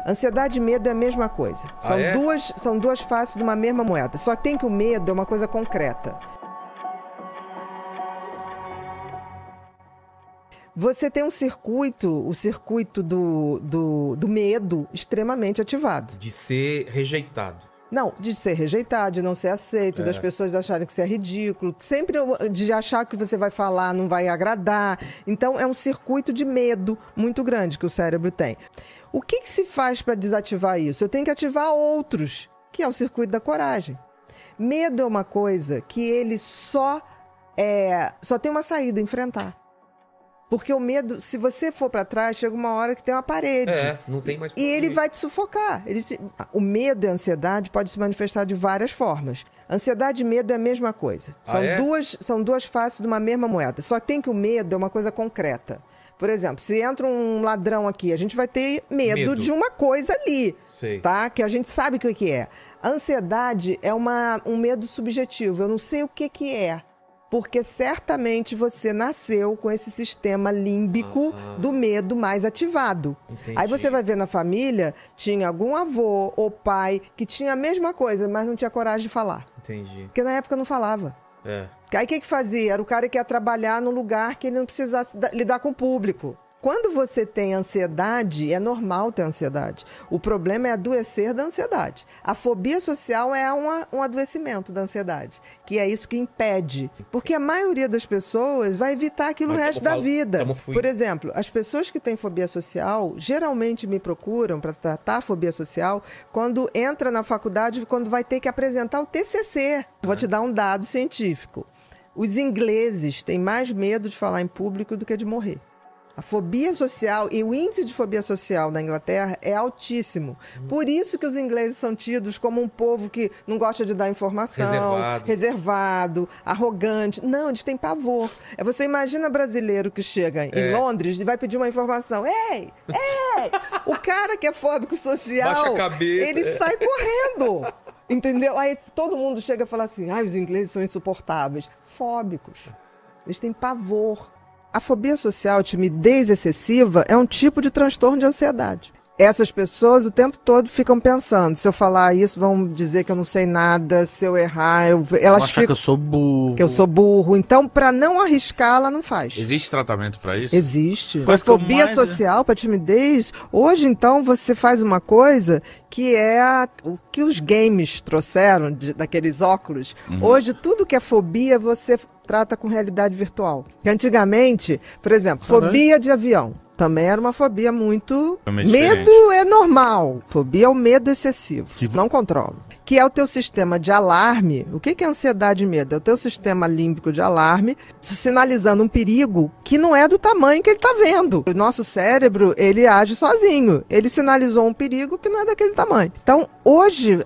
Ansiedade e medo é a mesma coisa. São duas faces de uma mesma moeda. Só tem que o medo é uma coisa concreta. Você tem um circuito, o circuito do medo extremamente ativado. De ser rejeitado. Não, de ser rejeitado, de não ser aceito, das pessoas acharem que você é ridículo, sempre de achar que você vai falar não vai agradar. Então é um circuito de medo muito grande que o cérebro tem. O que se faz para desativar isso? Eu tenho que ativar outros, que é o circuito da coragem. Medo é uma coisa que ele só tem uma saída, enfrentar. Porque o medo, se você for para trás, chega uma hora que tem uma parede. Não tem mais. E ele vai te sufocar. O medo e a ansiedade pode se manifestar de várias formas. Ansiedade e medo é a mesma coisa. São duas faces de uma mesma moeda. Só tem que o medo é uma coisa concreta. Por exemplo, se entra um ladrão aqui, a gente vai ter medo de uma coisa ali, tá? Que a gente sabe o que é. A ansiedade é um medo subjetivo. Eu não sei o que é. Porque certamente você nasceu com esse sistema límbico do medo mais ativado. Entendi. Aí você vai ver na família, tinha algum avô ou pai que tinha a mesma coisa, mas não tinha coragem de falar. Entendi. Porque na época não falava. Aí o que fazia? Era o cara que ia trabalhar num lugar que ele não precisasse lidar com o público. Quando você tem ansiedade, é normal ter ansiedade. O problema é adoecer da ansiedade. A fobia social é um adoecimento da ansiedade, que é isso que impede. Porque a maioria das pessoas vai evitar aquilo o resto da vida. Por exemplo, as pessoas que têm fobia social geralmente me procuram para tratar a fobia social quando entra na faculdade, quando vai ter que apresentar o TCC. Vou te dar um dado científico. Os ingleses têm mais medo de falar em público do que de morrer. A fobia social e o índice de fobia social na Inglaterra é altíssimo. Por isso que os ingleses são tidos como um povo que não gosta de dar informação, reservado, arrogante. Não, eles têm pavor. Você imagina brasileiro que chega em Londres e vai pedir uma informação. Ei! O cara que é fóbico social, baixa a cabeça. Ele sai correndo. Entendeu? Aí todo mundo chega e fala assim, os ingleses são insuportáveis. Fóbicos. Eles têm pavor. A fobia social, timidez excessiva, é um tipo de transtorno de ansiedade. Essas pessoas o tempo todo ficam pensando, se eu falar isso, vão dizer que eu não sei nada, se eu errar, elas ficam... que eu sou burro. Que eu sou burro. Então, para não arriscar, ela não faz. Existe tratamento para isso? Existe. Para fobia social, para timidez, hoje, então, você faz uma coisa que é o que os games trouxeram, daqueles óculos. Hoje, tudo que é fobia, você trata com realidade virtual. Que antigamente, por exemplo, fobia de avião. Também era uma fobia muito... Medo é normal. Fobia é o medo excessivo. Não controlo. Que é o teu sistema de alarme. O que é ansiedade e medo? É o teu sistema límbico de alarme sinalizando um perigo que não é do tamanho que ele está vendo. O nosso cérebro, ele age sozinho. Ele sinalizou um perigo que não é daquele tamanho. Então, hoje,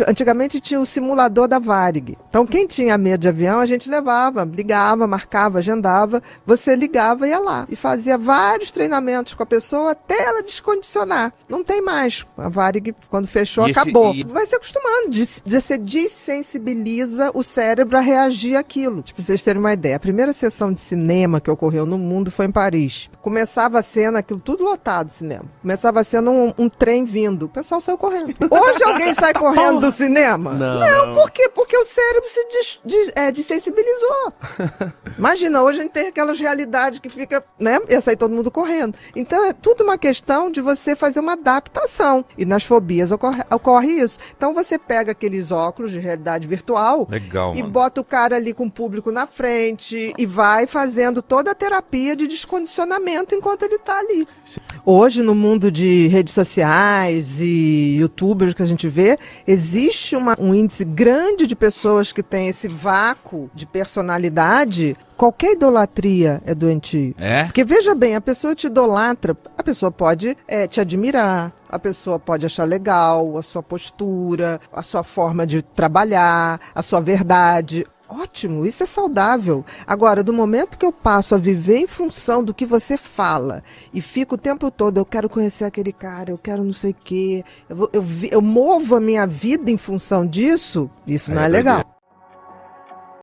antigamente tinha o simulador da Varig. Então, quem tinha medo de avião, a gente levava, ligava, marcava, agendava. Você ligava e ia lá. E fazia vários treinamentos com a pessoa até ela descondicionar. Não tem mais. A Varig, quando fechou, acabou. Vai se acostumando. Você desensibiliza o cérebro a reagir àquilo. Pra vocês terem uma ideia, a primeira sessão de cinema que ocorreu no mundo foi em Paris. Começava a cena, aquilo tudo lotado, cinema. Começava a cena um trem vindo. O pessoal saiu correndo. Hoje alguém sai correndo do cinema? Não, por quê? Porque o cérebro se desensibilizou. Imagina, hoje a gente tem aquelas realidades que fica, né? Ia sair todo mundo correndo. Então é tudo uma questão de você fazer uma adaptação. E nas fobias ocorre isso. Então você pega aqueles óculos de realidade virtual e bota o cara ali com o público na frente e vai fazendo toda a terapia de descondicionamento enquanto ele está ali. Hoje, no mundo de redes sociais e youtubers que a gente vê, existe um índice grande de pessoas que têm esse vácuo de personalidade. Qualquer idolatria é doentio. Porque veja bem, a pessoa te idolatra, a pessoa pode te admirar, a pessoa pode achar legal a sua postura, a sua forma de trabalhar, a sua verdade. Ótimo, isso é saudável. Agora, do momento que eu passo a viver em função do que você fala e fico o tempo todo, eu quero conhecer aquele cara, eu quero não sei o quê, eu movo a minha vida em função disso, isso não é legal.